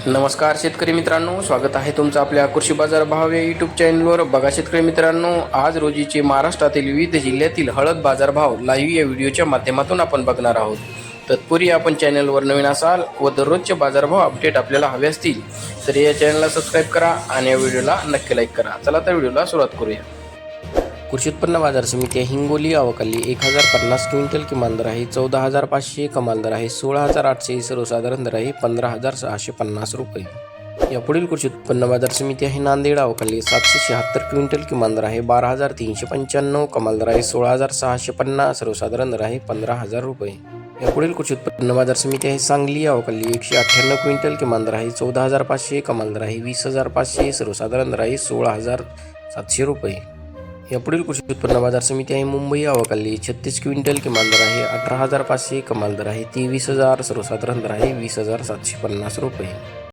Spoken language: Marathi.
नमस्कार शेतकरी मित्रांनो, स्वागत आहे तुमचं आपल्या कृषी बाजार भाव या यूट्यूब चॅनलवर. बघा शेतकरी मित्रांनो, आज रोजीचे महाराष्ट्रातील विविध जिल्ह्यातील हळद बाजारभाव लाईव्ह या व्हिडिओच्या माध्यमातून आपण बघणार आहोत. तत्पूर्वी आपण चॅनलवर नवीन असाल व दररोजचे बाजारभाव अपडेट आपल्याला हवे असतील तर या चॅनलला सबस्क्राईब करा आणि या व्हिडिओला नक्की लाईक करा. चला तर व्हिडिओला सुरुवात करूया. कृषी उत्पन्न बाजार समिती हिंगोली अवकाली 1050 क्विंटल किमान दर आहे 14,500, कमाल दर आहे 16,800, सर्वसाधारण दर आहे 15,650 रुपये. यापुढील कृषी उत्पन्न बाजार समिती आहे नांदेड अवकाली 776 क्विंटल किमान दर आहे 12,395, कमाल दर आहे 16,650, सर्वसाधारण दर आहे 15,000 रुपये. यापुढील कृषी उत्पन्न बाजार समिती आहे सांगली अवकाली 198 क्विंटल किमान दर आहे 14,500, कमाल दर आहे 20,500, सर्वसाधारण दर आहे 16,700 रुपये. यापुढील कृषी उत्पन्न बाजार समिती आहे मुंबई अवकाली 36 क्विंटल किमान दर आहे 18,500, कमाल दर आहे 23,000, सर्वसाधारण दर आहे 20,750 रुपये.